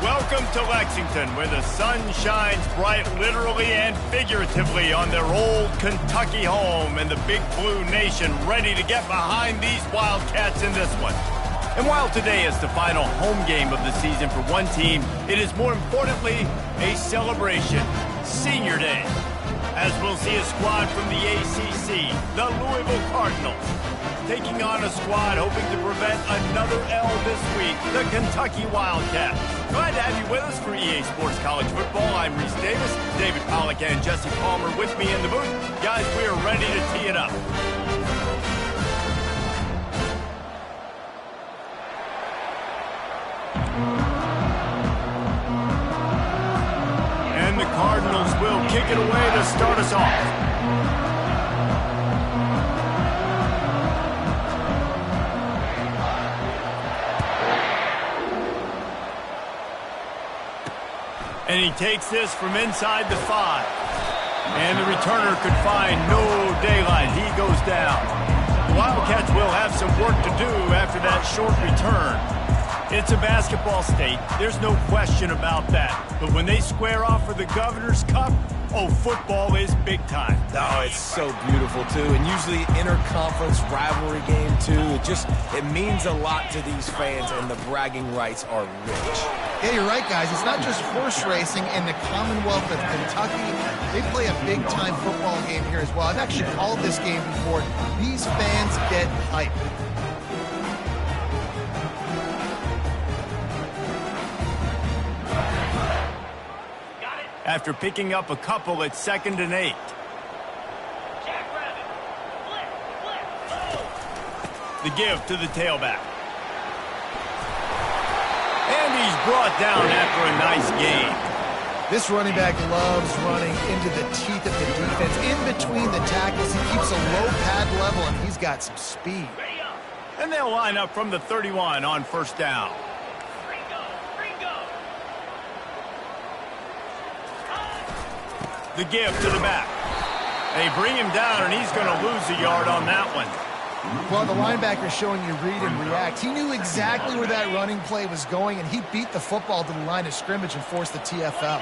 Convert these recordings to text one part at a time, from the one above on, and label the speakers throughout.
Speaker 1: Welcome to Lexington, where the sun shines bright literally and figuratively on their old Kentucky home, and the Big Blue Nation ready to get behind these Wildcats in this one. And while today is the final home game of the season for one team, it is more importantly a celebration, Senior Day, as we'll see a squad from the ACC, the Louisville Cardinals, taking on a squad hoping to prevent another L this week, the Kentucky Wildcats. Glad to have you with us for EA Sports College Football. I'm Reese Davis, David Pollack and Jesse Palmer with me in the booth. Guys, we are ready to tee it up. And the Cardinals will kick it away to start us off. And he takes this from inside the 5. And the returner could find no daylight. He goes down. The Wildcats will have some work to do after that short return. It's a basketball state. There's no question about that. But when they square off for the Governor's Cup, oh, football is big time.
Speaker 2: Oh, it's so beautiful, too. And usually interconference rivalry game, too. It means a lot to these fans, and the bragging rights are rich.
Speaker 3: Yeah, you're right, guys. It's not just horse racing in the Commonwealth of Kentucky. They play a big-time football game here as well. I've actually called this game before. These fans get hyped.
Speaker 1: After picking up a couple, it's 2nd and 8. The give to the tailback. And he's brought down after a nice gain.
Speaker 3: This running back loves running into the teeth of the defense. In between the tackles, he keeps a low pad level, and he's got some speed.
Speaker 1: And they'll line up from the 31 on 1st down. The give to the back. They bring him down, and he's going to lose a yard on that one.
Speaker 3: Well, the linebacker showing you read and react. He knew exactly where that running play was going, and he beat the football to the line of scrimmage and forced the TFL.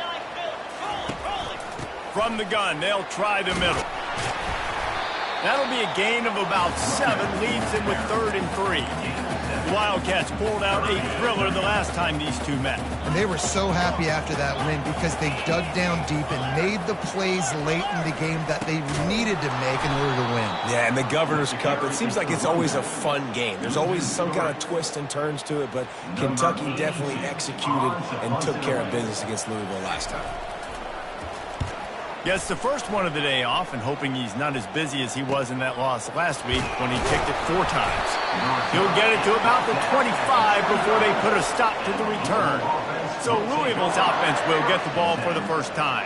Speaker 1: From the gun, they'll try the middle. That'll be a gain of about 7, leaves him with 3rd and 3. The Wildcats pulled out a thriller the last time these two met.
Speaker 3: And they were so happy after that win because they dug down deep and made the plays late in the game that they needed to make in order to win.
Speaker 2: Yeah, and the Governor's Cup, it seems like it's always a fun game. There's always some kind of twists and turns to it, but Kentucky definitely executed and took care of business against Louisville last time.
Speaker 1: Gets the first one of the day off, and hoping he's not as busy as he was in that loss last week when he kicked it 4 times. He'll get it to about the 25 before they put a stop to the return. So Louisville's offense will get the ball for the first time.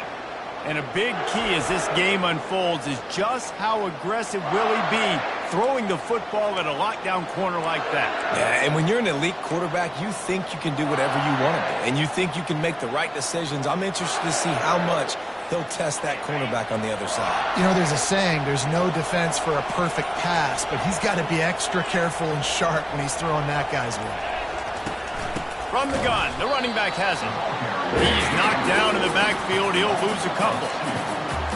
Speaker 1: And a big key as this game unfolds is just how aggressive will he be throwing the football at a lockdown corner like that.
Speaker 2: Yeah, and when you're an elite quarterback, you think you can do whatever you want to do, and you think you can make the right decisions. I'm interested to see how much he'll test that cornerback on the other side.
Speaker 3: You know, there's a saying, there's no defense for a perfect pass, but he's got to be extra careful and sharp when he's throwing that guy's way.
Speaker 1: From the gun, the running back has it. He's knocked down in the backfield. He'll lose a couple.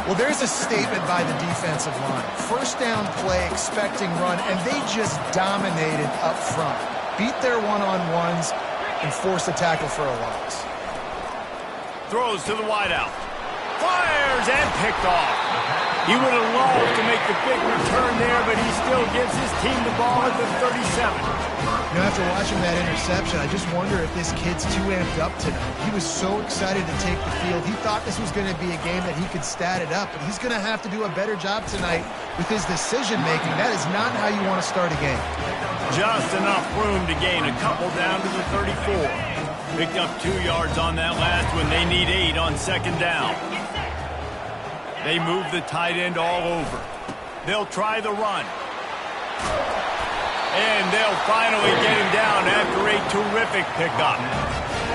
Speaker 3: Well, there's a statement by the defensive line. First down play, expecting run, and they just dominated up front. Beat their one-on-ones and forced a tackle for a loss.
Speaker 1: Throws to the wideout. Fires and picked off. He would have loved to make the big return there, but he still gives his team the ball at the 37.
Speaker 3: You know, after watching that interception, I just wonder if this kid's too amped up tonight. He was so excited to take the field. He thought this was going to be a game that he could stat it up, but he's going to have to do a better job tonight with his decision-making. That is not how you want to start a game.
Speaker 1: Just enough room to gain a couple down to the 34. Picked up 2 yards on that last one. They need 8 on 2nd down. They move the tight end all over. They'll try the run. And they'll finally get him down after a terrific pickup.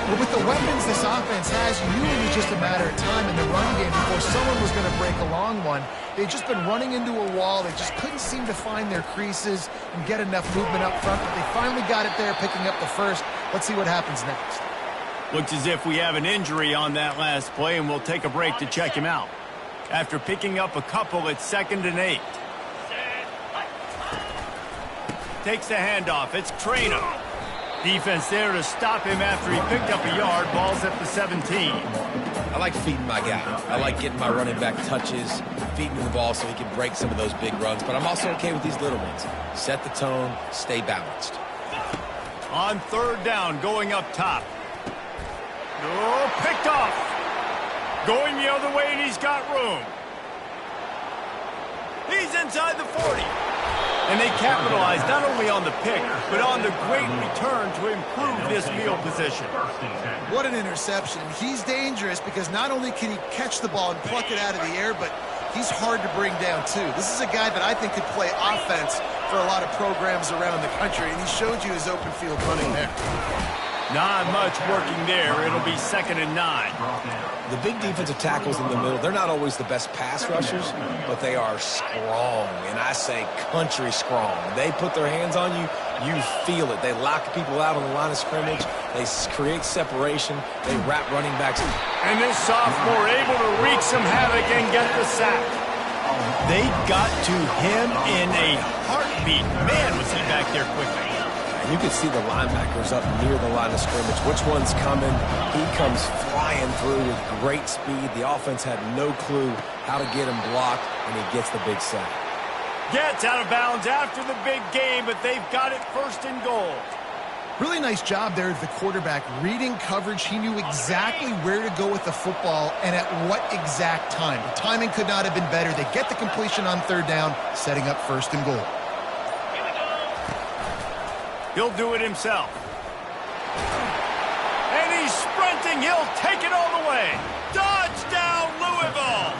Speaker 3: Well, with the weapons this offense has, you knew it was just a matter of time in the run game before someone was going to break a long one. They'd just been running into a wall. They just couldn't seem to find their creases and get enough movement up front, but they finally got it there, picking up the first. Let's see what happens next.
Speaker 1: Looks as if we have an injury on that last play, and we'll take a break to check him out. After picking up a couple, it's 2nd and 8. Takes the handoff. It's Trainer. Defense there to stop him after he picked up a yard. Ball's at the 17.
Speaker 2: I like feeding my guy. I like getting my running back touches, feeding him the ball so he can break some of those big runs. But I'm also okay with these little ones. Set the tone, stay balanced.
Speaker 1: On 3rd down, going up top. Oh, picked off. Going the other way, and he's got room. He's inside the 40. And they capitalize not only on the pick, but on the great return to improve this field position.
Speaker 3: What an interception. He's dangerous because not only can he catch the ball and pluck it out of the air, but he's hard to bring down, too. This is a guy that I think could play offense for a lot of programs around the country, and he showed you his open field running there.
Speaker 1: Not much working there. It'll be 2nd and 9.
Speaker 2: The big defensive tackles in the middle, they're not always the best pass rushers, but they are strong, and I say country strong. They put their hands on you, you feel it. They lock people out on the line of scrimmage. They create separation. They wrap running backs.
Speaker 1: And this sophomore able to wreak some havoc and get the sack. They got to him in a heartbeat. Man, was he back there quickly.
Speaker 2: You can see the linebackers up near the line of scrimmage. Which one's coming? He comes flying through with great speed. The offense had no clue how to get him blocked, and he gets the big sack.
Speaker 1: Gets out of bounds after the big game, but they've got it 1st and goal.
Speaker 3: Really nice job there of the quarterback. Reading coverage, he knew exactly where to go with the football and at what exact time. The timing could not have been better. They get the completion on 3rd down, setting up 1st and goal.
Speaker 1: He'll do it himself. And he's sprinting. He'll take it all the way. Touchdown, Louisville!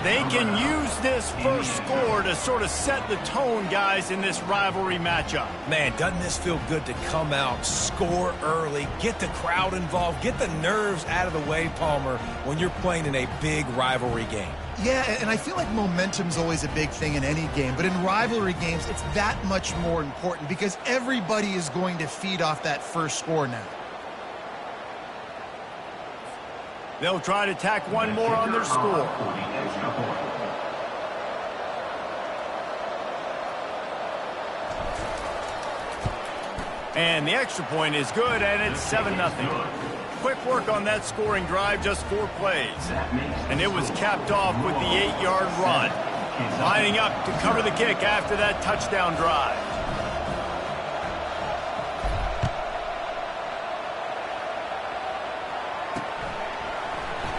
Speaker 1: They can use this first score to sort of set the tone, guys, in this rivalry matchup.
Speaker 2: Man, doesn't this feel good to come out, score early, get the crowd involved, get the nerves out of the way, Palmer, when you're playing in a big rivalry game?
Speaker 3: Yeah, and I feel like momentum's always a big thing in any game, but in rivalry games, it's that much more important because everybody is going to feed off that first score now.
Speaker 1: They'll try to tack one more on their score. And the extra point is good, and it's 7-0. Quick work on that scoring drive, just 4 plays. And it was capped off with the 8-yard run. Lining up to cover the kick after that touchdown drive.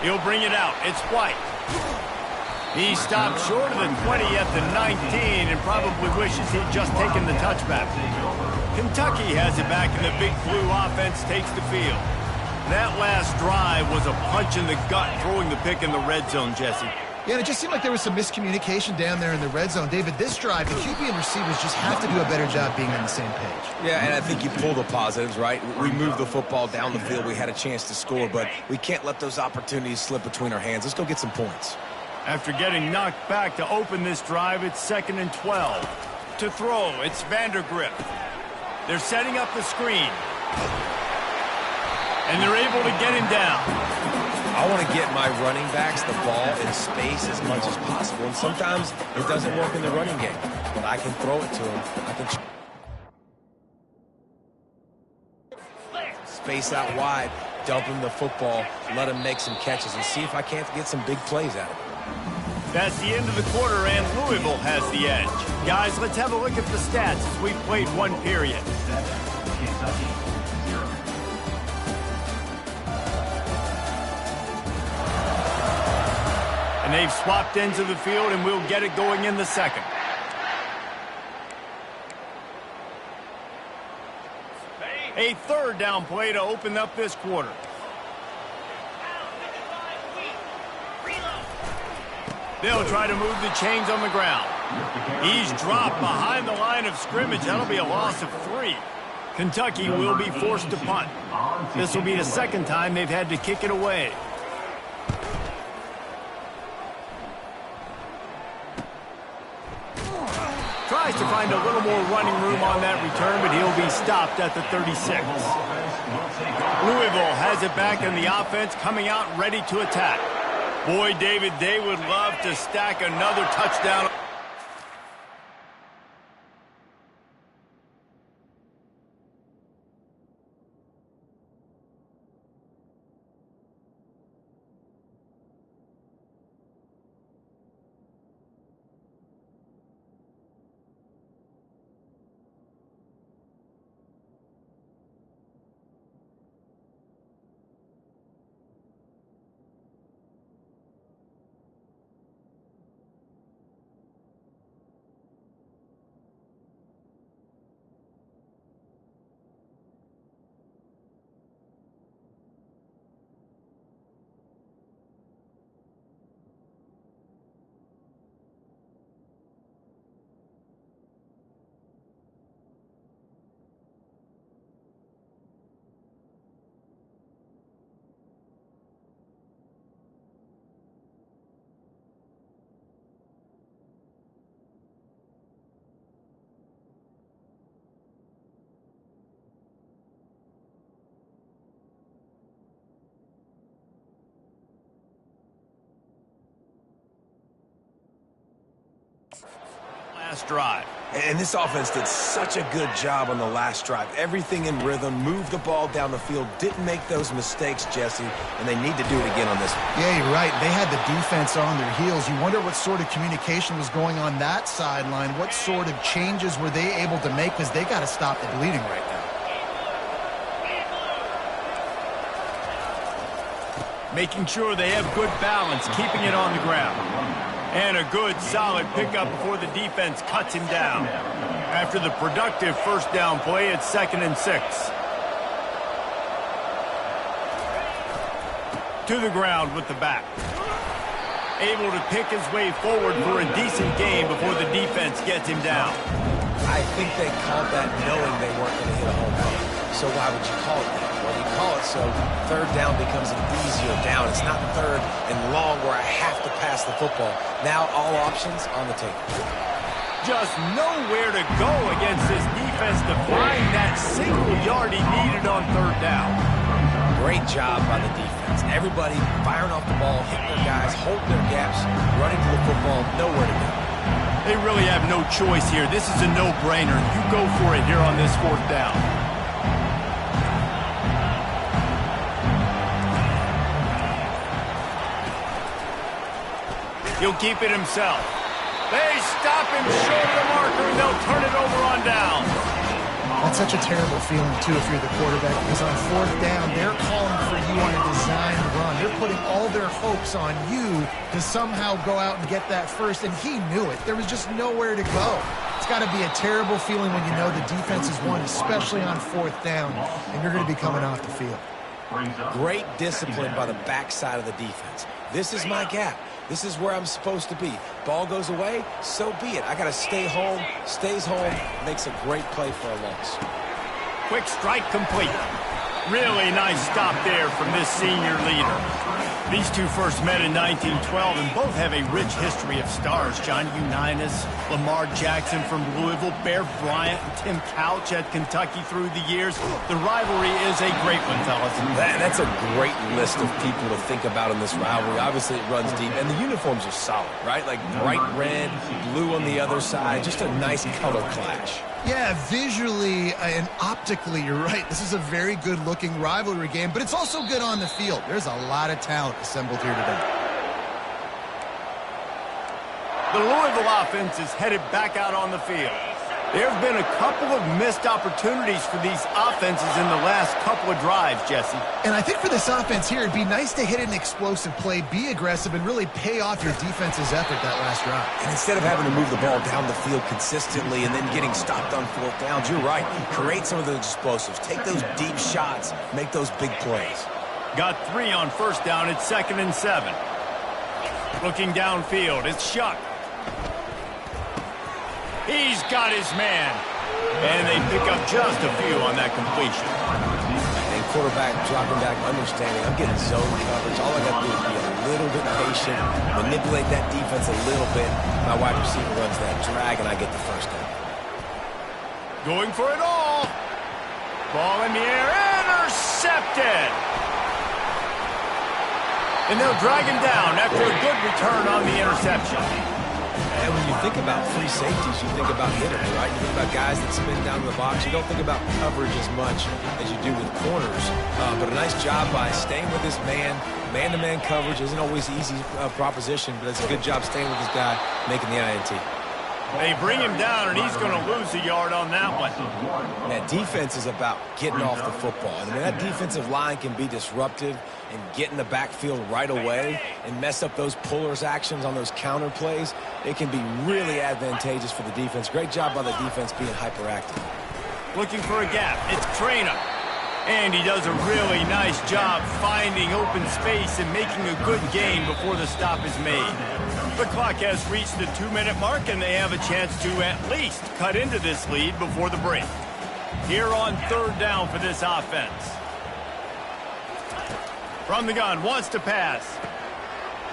Speaker 1: He'll bring it out. It's White. He stopped short of the 20 at the 19 and probably wishes he'd just taken the touchback. Kentucky has it back, and the Big Blue offense takes the field. That last drive was a punch in the gut, throwing the pick in the red zone, Jesse.
Speaker 3: Yeah, and it just seemed like there was some miscommunication down there in the red zone. David, this drive, the QB and receivers just have to do a better job being on the same page.
Speaker 2: Yeah, and I think you pull the positives, right? We moved the football down the field. We had a chance to score, but we can't let those opportunities slip between our hands. Let's go get some points.
Speaker 1: After getting knocked back to open this drive, it's 2nd and 12. To throw, it's Vandergrift. They're setting up the screen. And they're able to get him down.
Speaker 2: I want to get my running backs the ball in space as much as possible. And sometimes it doesn't work in the running game. But I can throw it to him. I can space out wide, dump him the football, let him make some catches, and see if I can't get some big plays out of it.
Speaker 1: That's the end of the quarter, and Louisville has the edge. Guys, let's have a look at the stats as we've played one period. And they've swapped into the field, and we'll get it going in the second. A 3rd down play to open up this quarter. They'll try to move the chains on the ground. He's dropped behind the line of scrimmage. That'll be a loss of 3. Kentucky will be forced to punt. This will be the 2nd time they've had to kick it away. Tries to find a little more running room on that return, but he'll be stopped at the 36. Louisville has it back in the offense, coming out ready to attack. Boy, David, they would love to stack another touchdown. Last drive.
Speaker 2: And this offense did such a good job on the last drive. Everything in rhythm, moved the ball down the field, didn't make those mistakes, Jesse, and they need to do it again on this one.
Speaker 3: Yeah, you're right. They had the defense on their heels. You wonder what sort of communication was going on that sideline. What sort of changes were they able to make, because they got to stop the bleeding right now.
Speaker 1: Making sure they have good balance, keeping it on the ground. And a good, solid pickup before the defense cuts him down. After the productive first down play, it's 2nd and 6. To the ground with the back. Able to pick his way forward for a decent game before the defense gets him down.
Speaker 2: I think they called that knowing they weren't going to hit a home run. So why would you call it that? Well, you call it so 3rd down becomes an easier down. It's not 3rd and long where I have to pass the football. Now all options on the table.
Speaker 1: Just nowhere to go against this defense to find that single yard he needed on 3rd down.
Speaker 2: Great job by the defense. Everybody firing off the ball, hitting their guys, holding their gaps, running to the football, nowhere to go.
Speaker 1: They really have no choice here. This is a no-brainer. You go for it here on this 4th down. He'll keep it himself. They stop him short of the marker, and they'll turn it over on down.
Speaker 3: That's such a terrible feeling, too, if you're the quarterback, because on 4th down, they're calling for you on a designed run. They're putting all their hopes on you to somehow go out and get that first, and he knew it. There was just nowhere to go. It's got to be a terrible feeling when you know the defense is won, especially on 4th down, and you're going to be coming off the field.
Speaker 2: Great discipline by the backside of the defense. This is my gap. This is where I'm supposed to be. Ball goes away, so be it. I got to stay home, stays home, makes a great play for a loss.
Speaker 1: Quick strike complete. Really nice stop there from this senior leader. These two first met in 1912, and both have a rich history of stars. John Unitas, Lamar Jackson from Louisville, Bear Bryant, and Tim Couch at Kentucky through the years. The rivalry is a great one, fellas.
Speaker 2: That's a great list of people to think about in this rivalry. Obviously, it runs deep, and the uniforms are solid, right? Like bright red, blue on the other side, just a nice color clash.
Speaker 3: Yeah, visually and optically, you're right. This is a very good-looking rivalry game, but it's also good on the field. There's a lot of talent assembled here today.
Speaker 1: The Louisville offense is headed back out on the field. There have been a couple of missed opportunities for these offenses in the last couple of drives, Jesse.
Speaker 3: And I think for this offense here, it'd be nice to hit an explosive play, be aggressive, and really pay off your defense's effort that last drive.
Speaker 2: And instead of having to move the ball down the field consistently and then getting stopped on 4th downs, you're right. Create some of those explosives. Take those deep shots. Make those big plays.
Speaker 1: Got 3 on 1st down. It's 2nd and 7. Looking downfield, it's Shuck. He's got his man. And they pick up just a few on that completion.
Speaker 2: And quarterback dropping back, understanding I'm getting zone coverage. All I got to do is be a little bit patient, manipulate that defense a little bit. My wide receiver runs that drag, and I get the first down.
Speaker 1: Going for it all. Ball in the air, intercepted. And they'll drag him down after a good return on the interception.
Speaker 2: And when you think about free safeties, you think about hitters, right? You think about guys that spin down the box. You don't think about coverage as much as you do with corners. But a nice job by staying with this man. Man-to-man coverage isn't always an easy proposition, but it's a good job staying with this guy, making the INT.
Speaker 1: They bring him down, and he's going to lose a yard on that one.
Speaker 2: That defense is about getting off the football. And when that defensive line can be disruptive and get in the backfield right away and mess up those pullers actions on those counter plays, it can be really advantageous for the defense. Great job by the defense being hyperactive.
Speaker 1: Looking for a gap. It's Trainer. And he does a really nice job finding open space and making a good gain before the stop is made. The clock has reached the 2-minute mark, and they have a chance to at least cut into this lead before the break. Here on 3rd down for this offense. From the gun, wants to pass.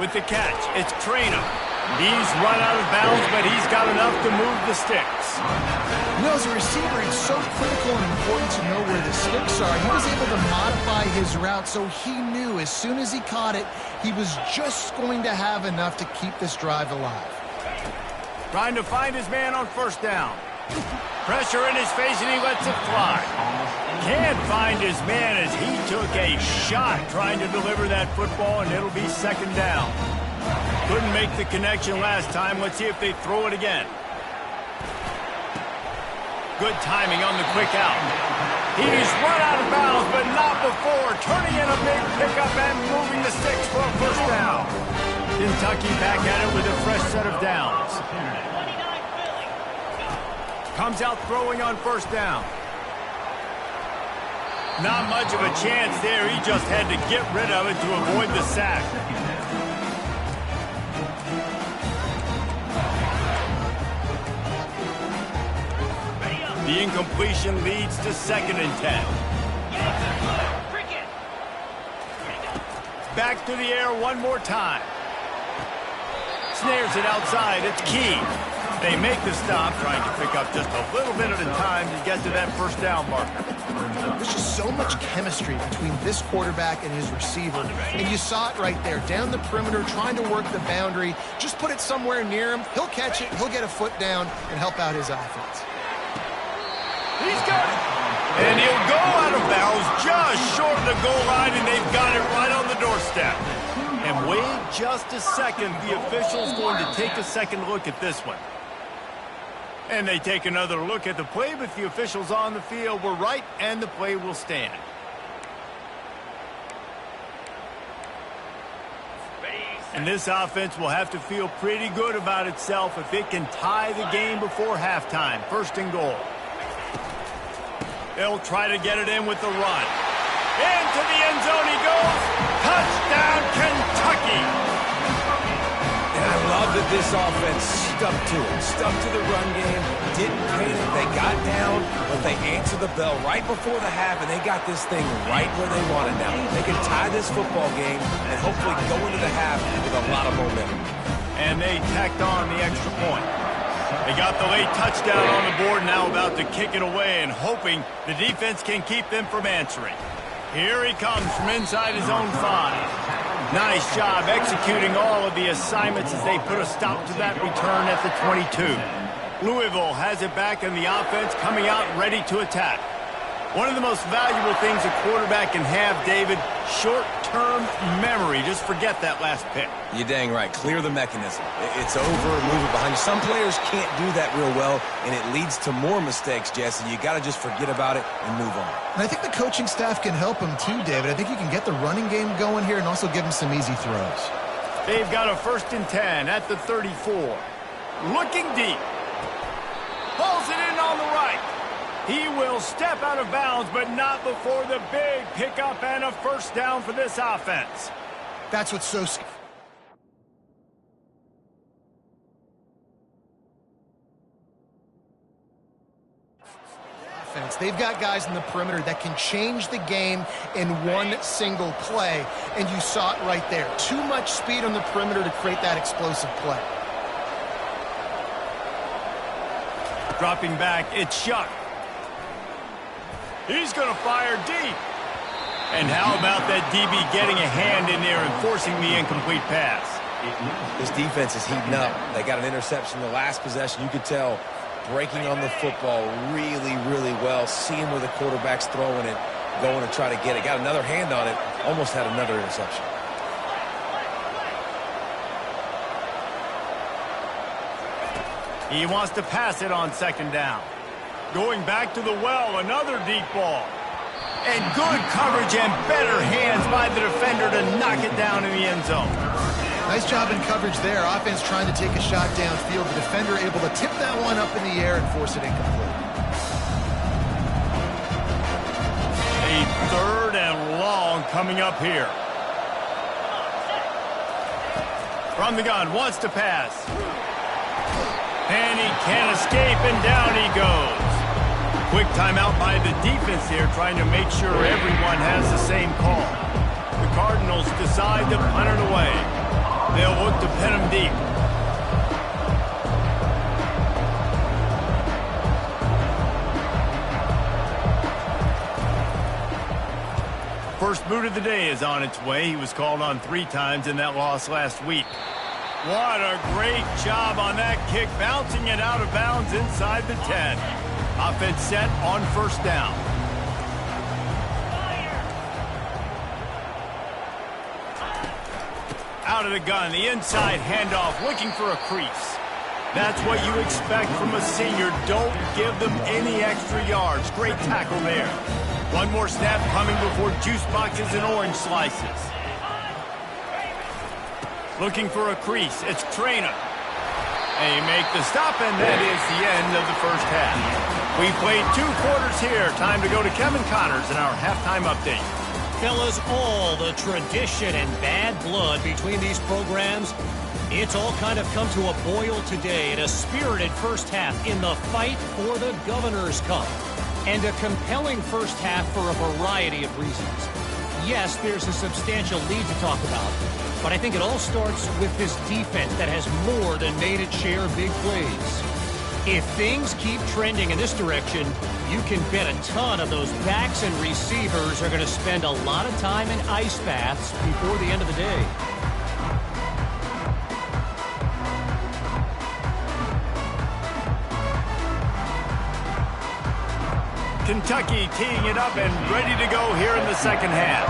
Speaker 1: With the catch, it's Trainer. He's run out of bounds, but he's got enough to move the sticks.
Speaker 3: You know, as a receiver, it's so critical and important to know where the sticks are. He was able to modify his route, so he knew as soon as he caught it, he was just going to have enough to keep this drive alive.
Speaker 1: Trying to find his man on 1st down. Pressure in his face, and he lets it fly. Can't find his man as he took a shot trying to deliver that football, and it'll be 2nd down. Couldn't make the connection last time. Let's see if they throw it again. Good timing on the quick out. He's run out of bounds, but not before. Turning in a big pickup and moving the sticks for a 1st down. Kentucky back at it with a fresh set of downs. Comes out throwing on 1st down. Not much of a chance there. He just had to get rid of it to avoid the sack. The incompletion leads to 2nd and 10. Back to the air one more time. Snares it outside. It's Key. They make the stop, trying to pick up just a little bit at a time to get to that 1st down marker.
Speaker 3: There's just so much chemistry between this quarterback and his receiver. And you saw it right there, down the perimeter, trying to work the boundary. Just put it somewhere near him. He'll catch it. He'll get a foot down and help out his offense.
Speaker 1: He's got it. And he'll go out of bounds just short of the goal line, and they've got it right on the doorstep. And wait just a second. The official's going to take a second look at this one. And they take another look at the play, but the officials on the field were right, and the play will stand. And this offense will have to feel pretty good about itself if it can tie the game before halftime. 1st and goal. They'll try to get it in with the run. Into the end zone he goes. Touchdown, Kentucky.
Speaker 2: And I love that this offense stuck to it. Stuck to the run game. Didn't panic. They got down, but they answered the bell right before the half, and they got this thing right where they want it now. They can tie this football game and hopefully go into the half with a lot of momentum.
Speaker 1: And they tacked on the extra point. They got the late touchdown on the board, now about to kick it away and hoping the defense can keep them from answering. Here he comes from inside his own 5. Nice job executing all of the assignments as they put a stop to that return at the 22. Louisville has it back in the offense, coming out ready to attack. One of the most valuable things a quarterback can have, David, short-term memory. Just forget that last pick.
Speaker 2: You're dang right. Clear the mechanism. It's over, move it behind you. Some players can't do that real well, and it leads to more mistakes, Jesse. You got to just forget about it and move on.
Speaker 3: And I think the coaching staff can help him too, David. I think you can get the running game going here and also give him some easy throws.
Speaker 1: They've got a 1st and 10 at the 34. Looking deep. Pulls it in on the right. He will step out of bounds, but not before the big pickup and a 1st down for this offense.
Speaker 3: That's what's so scary. They've got guys in the perimeter that can change the game in one single play, and you saw it right there. Too much speed on the perimeter to create that explosive play.
Speaker 1: Dropping back, it's Shuck. He's going to fire deep. And how about that DB getting a hand in there and forcing the incomplete pass?
Speaker 2: This defense is heating up. They got an interception the last possession. You could tell breaking on the football really, really well, seeing where the quarterback's throwing it, going to try to get it. Got another hand on it, almost had another interception.
Speaker 1: He wants to pass it on second down. Going back to the well, another deep ball. And good coverage and better hands by the defender to knock it down in the end zone.
Speaker 3: Nice job in coverage there. Offense trying to take a shot downfield. The defender able to tip that one up in the air and force it incomplete.
Speaker 1: A third and long coming up here. From the gun, wants to pass. And he can't escape, and down he goes. Quick timeout by the defense here, trying to make sure everyone has the same call. The Cardinals decide to punt it away. They'll look to pin him deep. First boot of the day is on its way. He was called on 3 times in that loss last week. What a great job on that kick, bouncing it out of bounds inside the 10. Offense set on first down. Out of the gun, the inside handoff, looking for a crease. That's what you expect from a senior. Don't give them any extra yards. Great tackle there. One more snap coming before juice boxes and orange slices. Looking for a crease. It's Trainer. They make the stop, and that is the end of the first half. We played 2 quarters here. Time to go to Kevin Connors in our halftime update.
Speaker 4: Fellas, all the tradition and bad blood between these programs, it's all kind of come to a boil today in a spirited first half in the fight for the Governor's Cup. And a compelling first half for a variety of reasons. Yes, there's a substantial lead to talk about, but I think it all starts with this defense that has more than made its share of big plays. If things keep trending in this direction, you can bet a ton of those backs and receivers are going to spend a lot of time in ice baths before the end of the day.
Speaker 1: Kentucky teeing it up and ready to go here in the second half.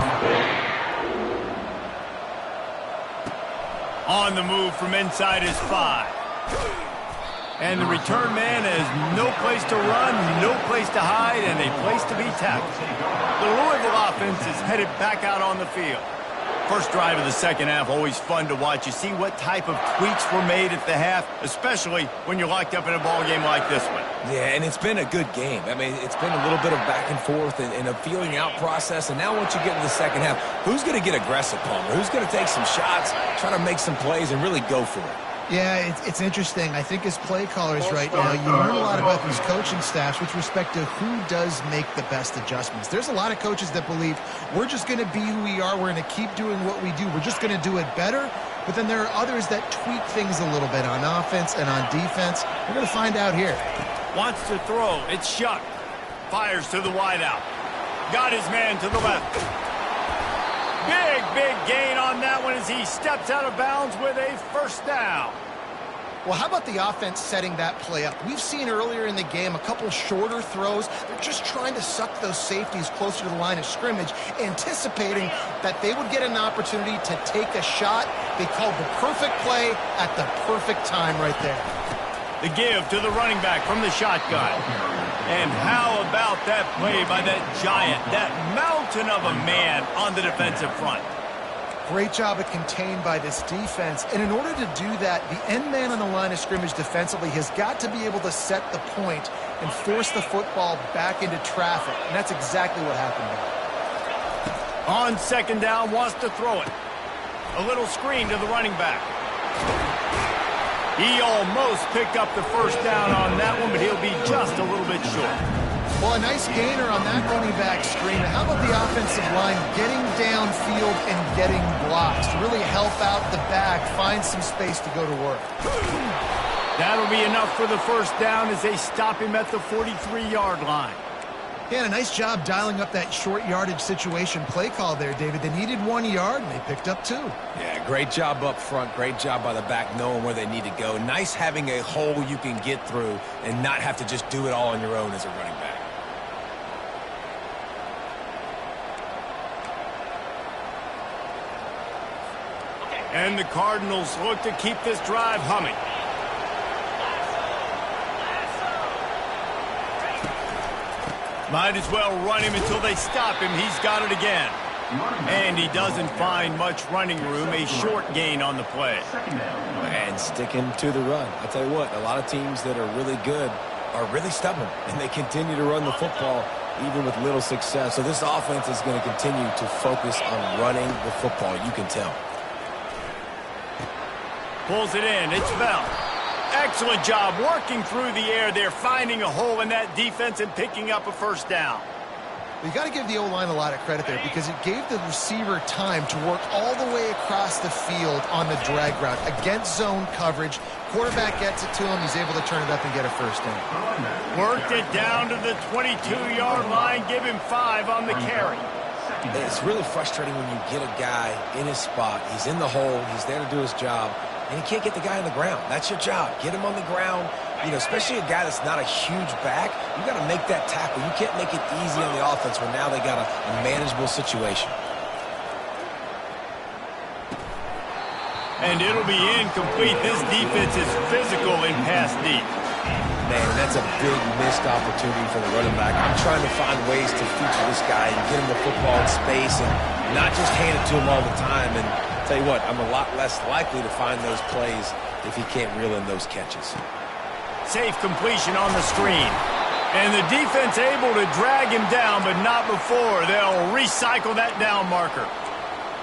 Speaker 1: On the move from inside is 5. And the return man has no place to run, no place to hide, and a place to be tackled. The Louisville offense is headed back out on the field. First drive of the second half, always fun to watch. You see what type of tweaks were made at the half, especially when you're locked up in a ball game like this one.
Speaker 2: Yeah, and it's been a good game. I mean, it's been a little bit of back and forth and a feeling out process. And now once you get into the second half, who's going to get aggressive, Palmer? Who's going to take some shots, try to make some plays, and really go for it?
Speaker 3: Yeah, it's interesting. I think as play callers right now, you learn a lot about these coaching staffs with respect to who does make the best adjustments. There's a lot of coaches that believe we're just going to be who we are. We're going to keep doing what we do. We're just going to do it better. But then there are others that tweak things a little bit on offense and on defense. We're going to find out here.
Speaker 1: Wants to throw. It's Shuck. Fires to the wideout. Got his man to the left. Big gain on that one as he steps out of bounds with a first down.
Speaker 3: Well, how about the offense setting that play up? We've seen earlier in the game a couple shorter throws. They're just trying to suck those safeties closer to the line of scrimmage, anticipating that they would get an opportunity to take a shot. They called the perfect play at the perfect time right there.
Speaker 1: The give to the running back from the shotgun. And how about that play by that giant, that mountain of a man on the defensive front?
Speaker 3: Great job of contained by this defense. And in order to do that, the end man on the line of scrimmage defensively has got to be able to set the point and force the football back into traffic. And that's exactly what happened there.
Speaker 1: On second down, wants to throw it. A little screen to the running back. He almost picked up the first down on that one, but he'll be just a little bit short.
Speaker 3: Well, a nice gainer on that running back screen. How about the offensive line getting downfield and getting blocks to really help out the back, find some space to go to work?
Speaker 1: That'll be enough for the first down as they stop him at the 43-yard line.
Speaker 3: Yeah, and a nice job dialing up that short yardage situation play call there, David. They needed 1 yard, and they picked up 2.
Speaker 2: Yeah, great job up front. Great job by the back knowing where they need to go. Nice having a hole you can get through and not have to just do it all on your own as a running back.
Speaker 1: And the Cardinals look to keep this drive humming. Might as well run him until they stop him. He's got it again. And he doesn't find much running room. A short gain on the play.
Speaker 2: And sticking to the run. I'll tell you what, a lot of teams that are really good are really stubborn, and they continue to run the football even with little success. So this offense is going to continue to focus on running the football. You can tell.
Speaker 1: Pulls it in. It's Bell. Excellent job working through the air there, finding a hole in that defense and picking up a first down.
Speaker 3: You got to give the O-line a lot of credit there because it gave the receiver time to work all the way across the field on the drag route against zone coverage. Quarterback gets it to him. He's able to turn it up and get a first down.
Speaker 1: Worked it down to the 22-yard line. Give him 5 on the carry.
Speaker 2: It's really frustrating when you get a guy in his spot. He's in the hole. He's there to do his job. And you can't get the guy on the ground. That's your job. Get him on the ground. You know, especially a guy that's not a huge back. You got to make that tackle. You can't make it easy on the offense when now they got a manageable situation.
Speaker 1: And it'll be incomplete. This defense is physical in pass deep.
Speaker 2: Man, that's a big missed opportunity for the running back. I'm trying to find ways to feature this guy and get him the football in space and not just hand it to him all the time. And tell you what, I'm a lot less likely to find those plays if he can't reel in those catches.
Speaker 1: Safe completion on the screen. And the defense able to drag him down, but not before. They'll recycle that down marker.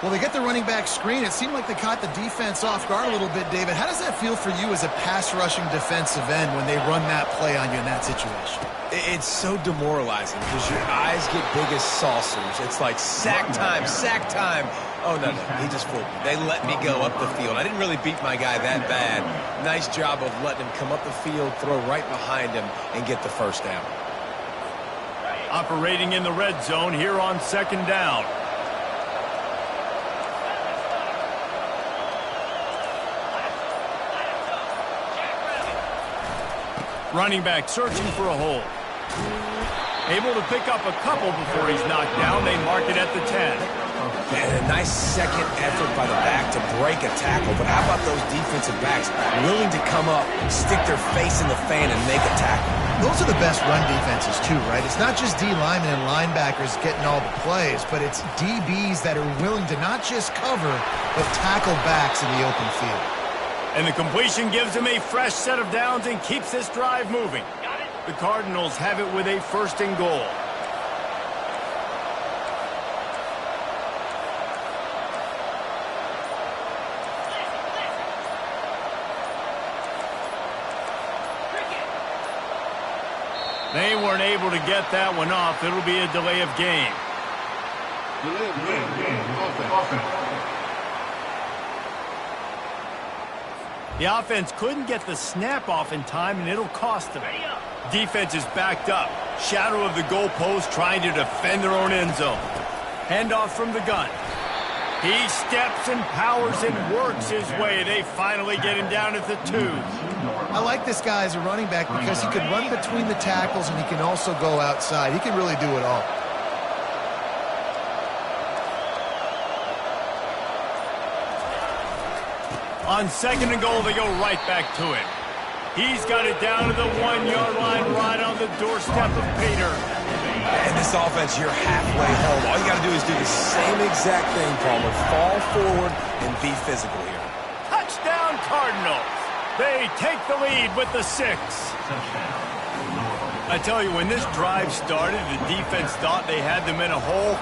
Speaker 3: Well, they get the running back screen. It seemed like they caught the defense off guard a little bit, David. How does that feel for you as a pass-rushing defensive end when they run that play on you in that situation?
Speaker 2: It's so demoralizing because your eyes get big as saucers. It's like sack time, sack time. Oh, no, he just fooled me. They let me go up the field. I didn't really beat my guy that bad. Nice job of letting him come up the field, throw right behind him, and get the first down.
Speaker 1: Operating in the red zone here on 2nd down. Running back searching for a hole. Able to pick up a couple before he's knocked down. They mark it at the 10.
Speaker 2: And a nice second effort by the back to break a tackle. But how about those defensive backs willing to come up, stick their face in the fan, and make a tackle?
Speaker 3: Those are the best run defenses, too, right? It's not just D linemen and linebackers getting all the plays, but it's DBs that are willing to not just cover, but tackle backs in the open field.
Speaker 1: And the completion gives him a fresh set of downs and keeps this drive moving. The Cardinals have it with a 1st and goal. They weren't able to get that one off. It'll be a delay of game. The offense couldn't get the snap off in time, and it'll cost them. Defense is backed up. Shadow of the goalpost trying to defend their own end zone. Handoff from the gun. He steps and powers and works his way. They finally get him down at the 2.
Speaker 3: I like this guy as a running back because he can run between the tackles and he can also go outside. He can really do it all.
Speaker 1: On 2nd and goal, they go right back to it. He's got it down to the 1-yard line right on the doorstep of Peter.
Speaker 2: And this offense, you're halfway home. All you got to do is do the same exact thing, Palmer. Fall forward and be physical here.
Speaker 1: Touchdown, Cardinals. They take the lead with the 6. I tell you, when this drive started, the defense thought they had them in a hole.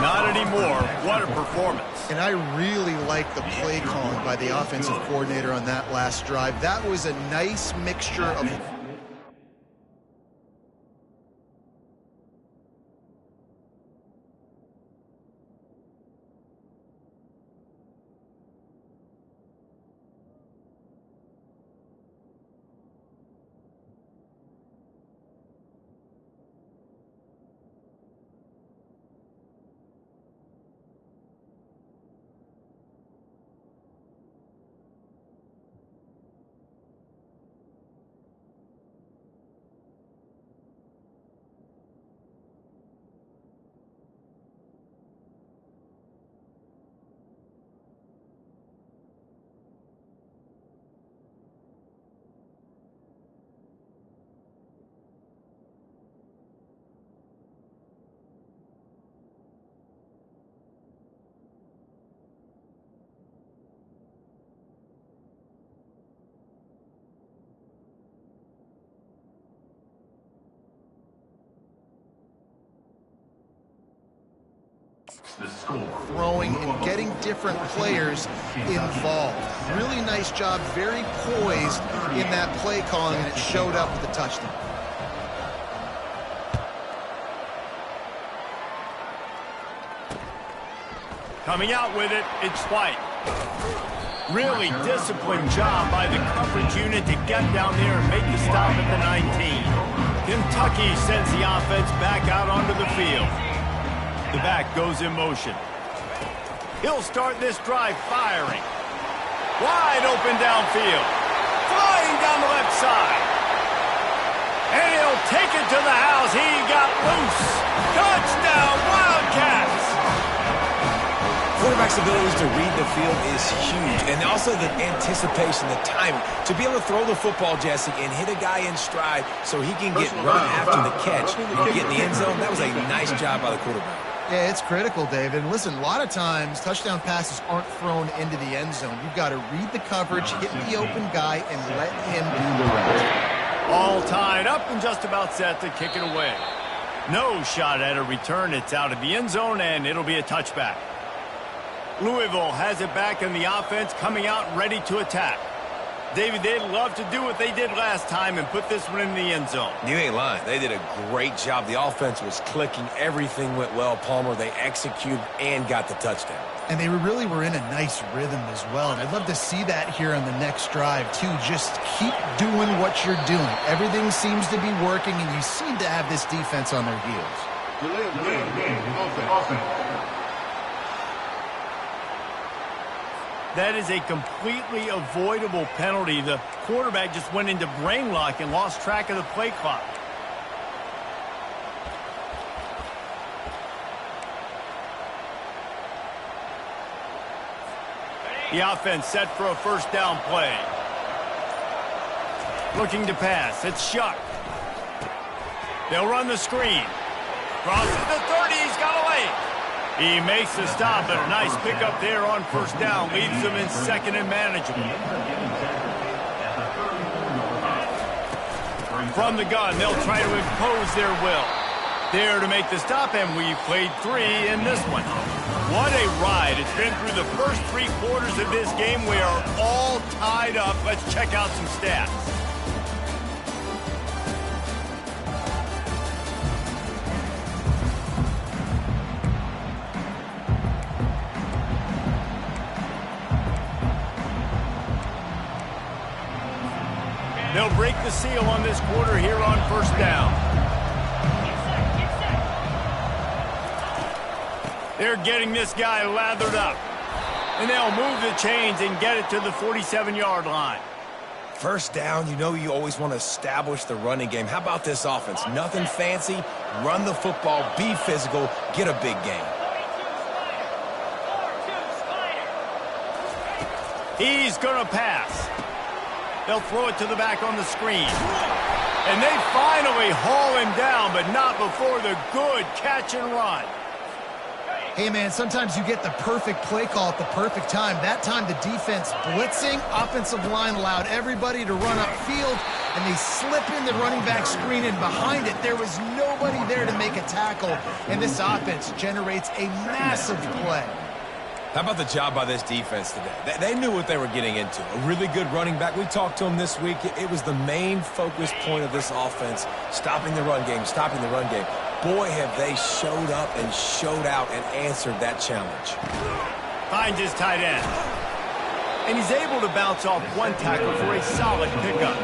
Speaker 1: Not anymore. What a performance.
Speaker 3: And I really like the play calling by the offensive coordinator on that last drive. That was a nice mixture of throwing and getting different players involved. Really nice job, very poised in that play calling, and it showed up with the touchdown.
Speaker 1: Coming out with it, it's White. Really disciplined job by the coverage unit to get down there and make the stop at the 19. Kentucky sends the offense back out onto the field. The back goes in motion. He'll start this drive firing. Wide open downfield. Flying down the left side. And he'll take it to the house. He got loose. Touchdown, Wildcats!
Speaker 2: Quarterback's abilities to read the field is huge, and also the anticipation, the timing. To be able to throw the football, Jesse, and hit a guy in stride so he can get run after the catch and get in the end zone, that was a nice job by the quarterback.
Speaker 3: Yeah, it's critical, David. And listen, a lot of times touchdown passes aren't thrown into the end zone. You've got to read the coverage, hit the open guy, and let him do the rest.
Speaker 1: All tied up and just about set to kick it away. No shot at a return. It's out of the end zone, and it'll be a touchback. Louisville has it back in the offense, coming out ready to attack. David, they'd love to do what they did last time and put this one in the end zone.
Speaker 2: You ain't lying. They did a great job. The offense was clicking. Everything went well, Palmer. They executed and got the touchdown.
Speaker 3: And they really were in a nice rhythm as well. And I'd love to see that here on the next drive, too. Just keep doing what you're doing. Everything seems to be working, and you seem to have this defense on their heels.
Speaker 1: That is a completely avoidable penalty. The quarterback just went into brain lock and lost track of the play clock. The offense set for a first down play. Looking to pass. It's Shuck. They'll run the screen. Crosses the 30. He's got a lane. He makes the stop, but a nice pickup there on first down. Leaves them in second and manageable. From the gun, they'll try to impose their will. There to make the stop, and we've played 3 in this one. What a ride. It's been through the first 3 quarters of this game. We are all tied up. Let's check out some stats. They'll break the seal on this quarter here on first down. They're getting this guy lathered up. And they'll move the chains and get it to the 47-yard line.
Speaker 2: First down, you know you always want to establish the running game. How about this offense? Nothing fancy. Run the football, be physical, get a big gain.
Speaker 1: He's going to pass. They'll throw it to the back on the screen. And they finally haul him down, but not before the good catch and run.
Speaker 3: Hey, man, sometimes you get the perfect play call at the perfect time. That time the defense blitzing, offensive line allowed everybody to run upfield, and they slip in the running back screen, and behind it there was nobody there to make a tackle, and this offense generates a massive play.
Speaker 2: How about the job by this defense today? They knew what they were getting into. A really good running back. We talked to him this week. It was the main focus point of this offense, stopping the run game, stopping the run game. Boy, have they showed up and showed out and answered that challenge.
Speaker 1: Finds his tight end. And he's able to bounce off one tackle for a solid pickup.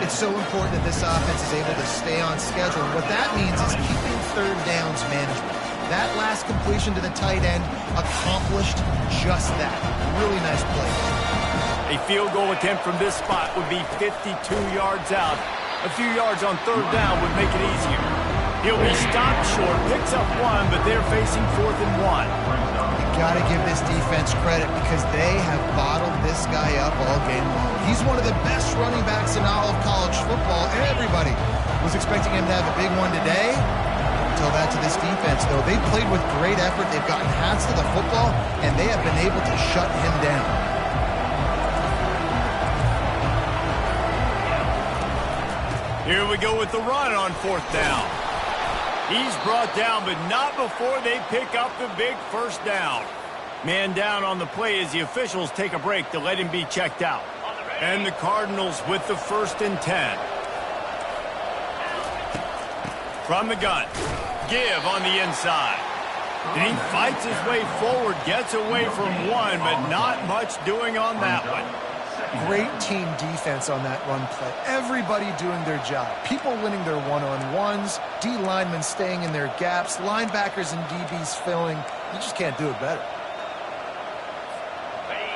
Speaker 3: It's so important that this offense is able to stay on schedule. And what that means is keeping third downs management. That last completion to the tight end accomplished just that. Really nice play.
Speaker 1: A field goal attempt from this spot would be 52 yards out. A few yards on third down would make it easier. He'll be stopped short, picks up 1, but they're facing 4th and 1.
Speaker 3: You got to give this defense credit because they have bottled this guy up all game long. He's one of the best running backs in all of college football. Everybody was expecting him to have a big one today. Tell that to this defense, though. They played with great effort. They've gotten hands to the football, and they have been able to shut him down.
Speaker 1: Here we go with the run on 4th down. He's brought down, but not before they pick up the big first down. Man down on the play as the officials take a break to let him be checked out. And the Cardinals with the 1st and 10. From the gun. Give on the inside. And he fights his way forward, gets away from one, but not much doing on that one.
Speaker 3: Great team defense on that run play. Everybody doing their job. People winning their one-on-ones, D linemen staying in their gaps, linebackers and DBs filling. You just can't do it better.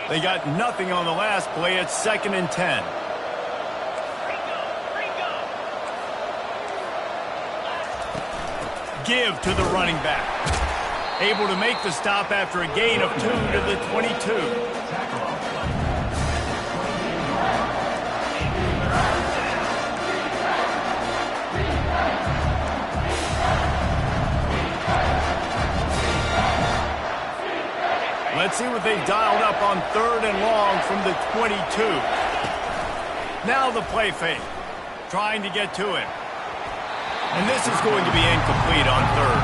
Speaker 1: They got nothing on the last play. It's 2nd and 10. Give to the running back. Able to make the stop after a gain of 2 to the 22. Let's see what they've dialed up on 3rd and long from the 22. Now the play fake. Trying to get to him. And this is going to be incomplete on 3rd.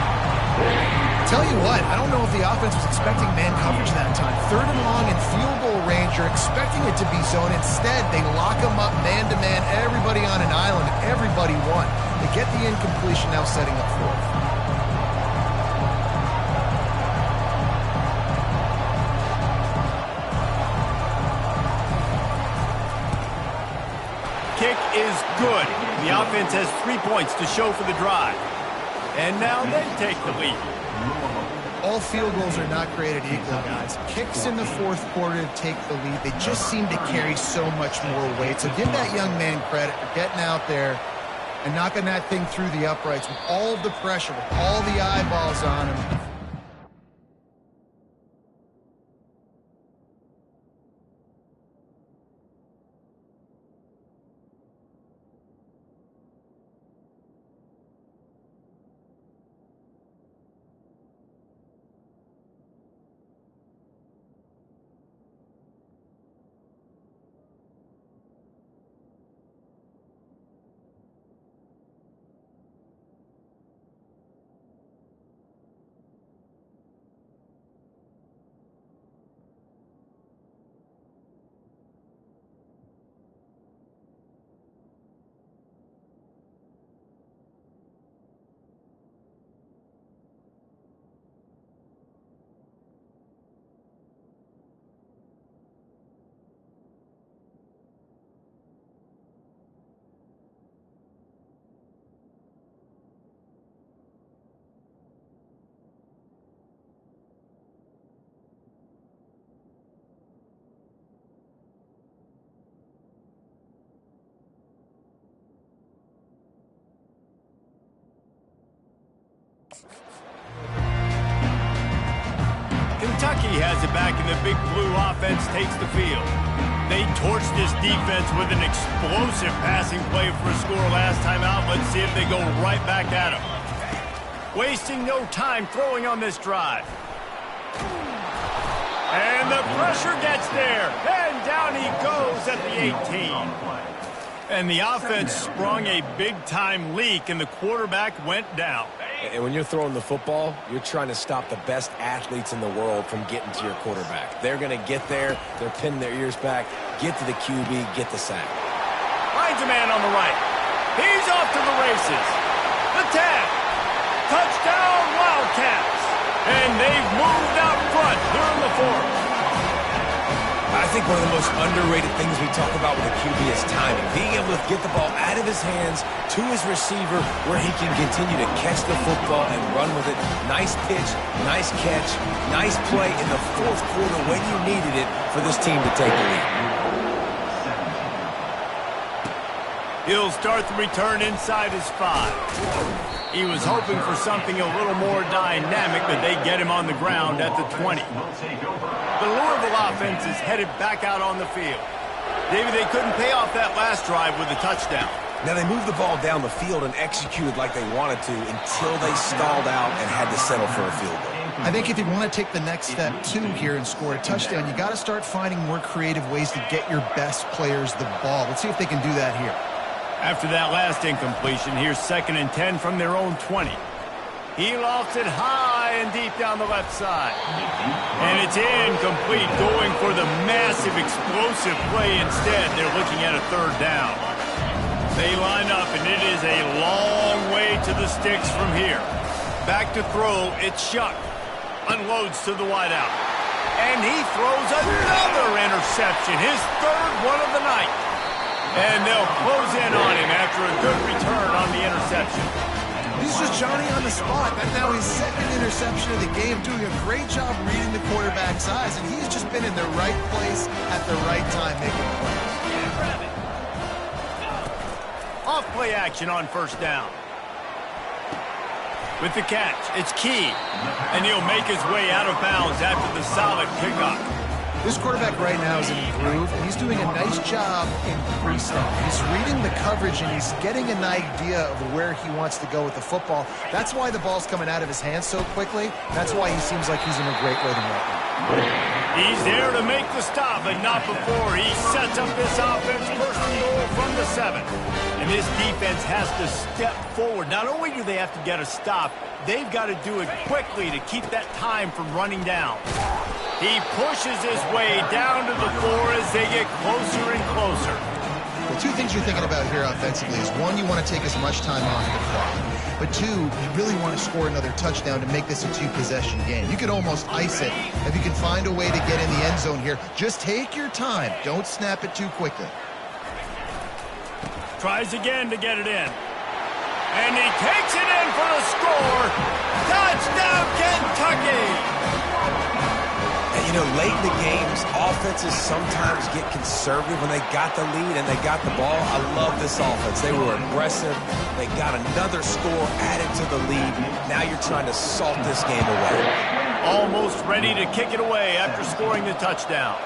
Speaker 3: Tell you what, I don't know if the offense was expecting man coverage that time. 3rd and long in field goal range. You're expecting it to be zone. Instead, they lock them up man-to-man, everybody on an island, everybody won. They get the incompletion, now setting up 4th.
Speaker 1: Kick is good. The offense has 3 points to show for the drive. And now they take the lead.
Speaker 3: All field goals are not created equal, guys. Kicks in the 4th quarter to take the lead. They just seem to carry so much more weight. So give that young man credit for getting out there and knocking that thing through the uprights with all of the pressure, with all the eyeballs on him.
Speaker 1: Kentucky has it back, and the Big Blue offense takes the field. They torched this defense with an explosive passing play for a score last time out. Let's see if they go right back at them. Wasting no time throwing on this drive. And the pressure gets there. And down he goes at the 18. And the offense sprung a big-time leak, and the quarterback went down.
Speaker 2: And when you're throwing the football, you're trying to stop the best athletes in the world from getting to your quarterback. They're going to get there. They're pinning their ears back. Get to the QB. Get the sack.
Speaker 1: Finds a man on the right. He's off to the races. The 10. Touchdown, Wildcats. And they've moved out front here in the 4th.
Speaker 2: I think one of the most underrated things we talk about with a QB is timing. Being able to get the ball out of his hands to his receiver where he can continue to catch the football and run with it. Nice pitch, nice catch, nice play in the 4th quarter when you needed it for this team to take the lead.
Speaker 1: He'll start the return inside his 5. He was hoping for something a little more dynamic, but they get him on the ground at the 20. The Louisville offense is headed back out on the field. David, they couldn't pay off that last drive with a touchdown.
Speaker 2: Now, they moved the ball down the field and executed like they wanted to until they stalled out and had to settle for a field goal.
Speaker 3: I think if you want to take the next step, too, here and score a touchdown, you got to start finding more creative ways to get your best players the ball. Let's see if they can do that here.
Speaker 1: After that last incompletion, here's 2nd and 10 from their own 20. He lofts it high and deep down the left side. And it's incomplete, going for the massive explosive play instead. They're looking at a third down. They line up, and it is a long way to the sticks from here. Back to throw, it's Shuck. Unloads to the wideout. And he throws another interception, his third one of the night. And they'll close in on him after a good return on the interception.
Speaker 3: He's just Johnny on the spot. That's now his second interception of the game, doing a great job reading the quarterback's eyes, and he's just been in the right place at the right time making plays.
Speaker 1: Off play action on first down. With the catch, it's Key, and he'll make his way out of bounds after the solid kickoff.
Speaker 3: This quarterback right now is in a groove, and he's doing a nice job in pre-snap. He's reading the coverage, and he's getting an idea of where he wants to go with the football. That's why the ball's coming out of his hands so quickly. That's why he seems like he's in a great rhythm right now.
Speaker 1: He's there to make the stop, but not before. He sets up this offense first and goal from the 7. And this defense has to step forward. Not only do they have to get a stop, they've got to do it quickly to keep that time from running down. He pushes his way down to the 4 as they get closer and closer.
Speaker 3: The two things you're thinking about here offensively is, one, you want to take as much time off the clock. But two, you really want to score another touchdown to make this a two-possession game. You could almost ice it if you can find a way to get in the end zone here. Just take your time. Don't snap it too quickly.
Speaker 1: Tries again to get it in. And he takes it in for the score. Touchdown, Kentucky!
Speaker 2: And, you know, late in the games, offenses sometimes get conservative when they got the lead and they got the ball. I love this offense. They were aggressive. They got another score added to the lead. Now you're trying to salt this game away.
Speaker 1: Almost ready to kick it away after scoring the touchdown.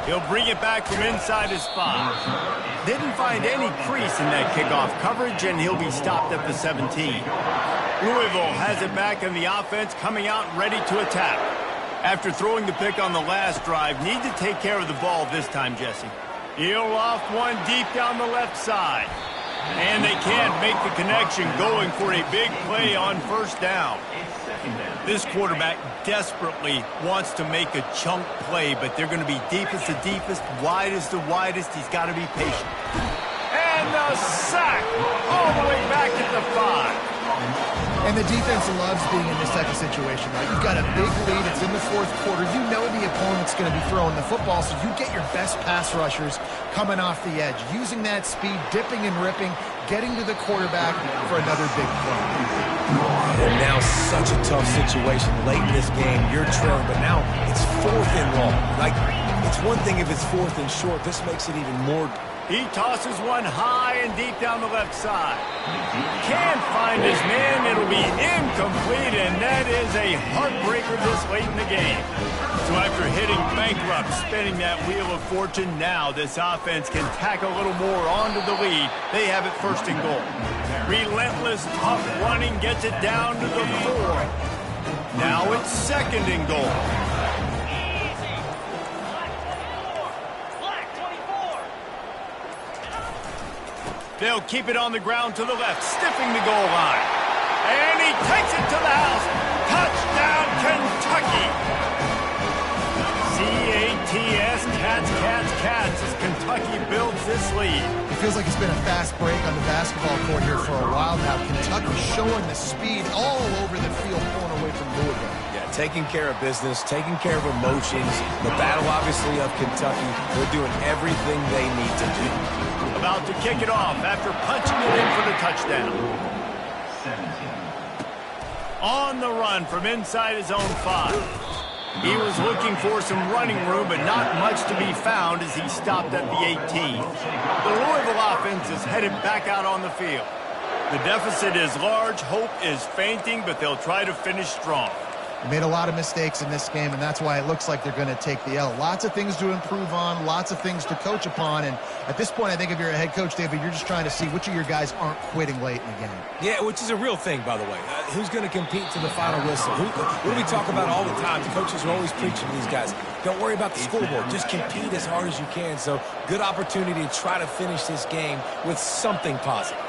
Speaker 1: He'll bring it back from inside his 5. Didn't find any crease in that kickoff coverage, and he'll be stopped at the 17. Louisville has it back, and the offense coming out ready to attack. After throwing the pick on the last drive, need to take care of the ball this time, Jesse. He'll loft one deep down the left side. And they can't make the connection, going for a big play on first down. This quarterback desperately wants to make a chunk play, but they're going to be deepest to deepest, widest to widest. He's got to be patient. And the sack all the way back at the 5.
Speaker 3: And the defense loves being in this type of situation, right? You've got a big lead. It's in the fourth quarter. You know the opponent's going to be throwing the football, so you get your best pass rushers coming off the edge, using that speed, dipping and ripping, getting to the quarterback for another big play.
Speaker 2: And now such a tough situation late in this game. You're trailing, but now it's 4th and long. Like, it's one thing if it's 4th and short. This makes it even more.
Speaker 1: He tosses one high and deep down the left side. Can't find his man. It'll be incomplete, and that is a heartbreaker this late in the game. So after hitting bankrupt, spinning that wheel of fortune, now this offense can tack a little more onto the lead. They have it first and goal. Relentless, tough running gets it down to the 4. Now it's second and goal. They'll keep it on the ground to the left, stiffing the goal line. And he takes it to the house. Touchdown, Kentucky! C-A-T-S, cats, cats, cats, as Kentucky builds this lead.
Speaker 3: It feels like it's been a fast break on the basketball court here for a while now. Kentucky showing the speed all over the field, pulling away from Louisville.
Speaker 2: Yeah, taking care of business, taking care of emotions. The battle, obviously, of Kentucky. They're doing everything they need to do.
Speaker 1: About to kick it off after punching it in for the touchdown. On the run from inside his own 5. He was looking for some running room, but not much to be found as he stopped at the 18. The Louisville offense is headed back out on the field. The deficit is large, hope is fainting, but they'll try to finish strong.
Speaker 3: They made a lot of mistakes in this game, and that's why it looks like they're going to take the L. Lots of things to improve on, lots of things to coach upon, and at this point, I think if you're a head coach, David, you're just trying to see which of your guys aren't quitting late in the game.
Speaker 2: Yeah, which is a real thing, by the way. Who's going to compete to the final whistle? What do we talk about all the time? The coaches are always preaching to these guys. Don't worry about the scoreboard. Just compete as hard as you can. So, good opportunity to try to finish this game with something positive.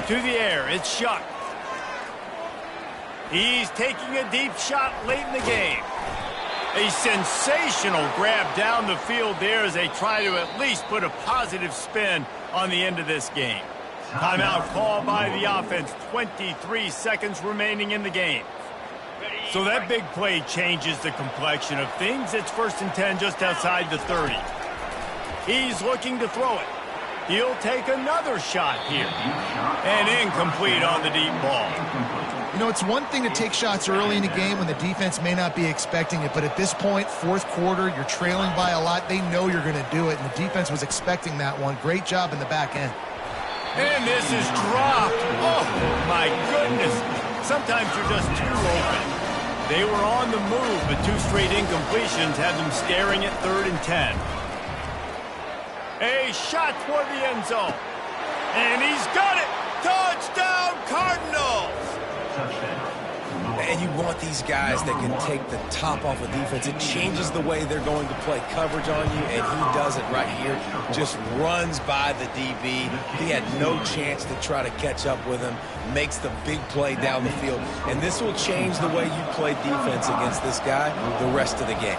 Speaker 1: To the air, it's Shuck. He's taking a deep shot late in the game. A sensational grab down the field there as they try to at least put a positive spin on the end of this game. Timeout called by the offense. 23 seconds remaining in the game. So that big play changes the complexion of things. It's 1st and 10 just outside the 30. He's looking to throw it. He'll take another shot here. And incomplete on the deep ball.
Speaker 3: You know, it's one thing to take shots early in the game when the defense may not be expecting it, but at this point, 4th quarter, you're trailing by a lot. They know you're going to do it, and the defense was expecting that one. Great job in the back end.
Speaker 1: And this is dropped. Oh, my goodness. Sometimes you're just too open. They were on the move, but 2 straight incompletions had them staring at 3rd and 10. A shot toward the end zone. And he's got it. Touchdown, Cardinals.
Speaker 2: And you want these guys that can take the top off of defense. It changes the way they're going to play coverage on you, and he does it right here. Just runs by the DB. He had no chance to try to catch up with him. Makes the big play down the field. And this will change the way you play defense against this guy the rest of the game.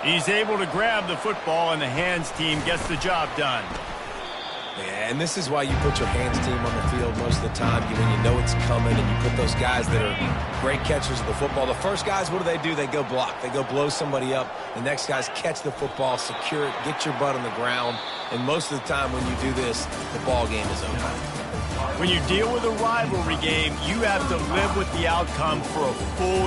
Speaker 1: He's able to grab the football, and the hands team gets the job done.
Speaker 2: Yeah, and this is why you put your hands team on the field most of the time when you know it's coming, and you put those guys that are great catchers of the football. The first guys, what do? They go block. They go blow somebody up. The next guys catch the football, secure it, get your butt on the ground. And most of the time when you do this, the ball game is over.
Speaker 1: When you deal with a rivalry game, you have to live with the outcome for a full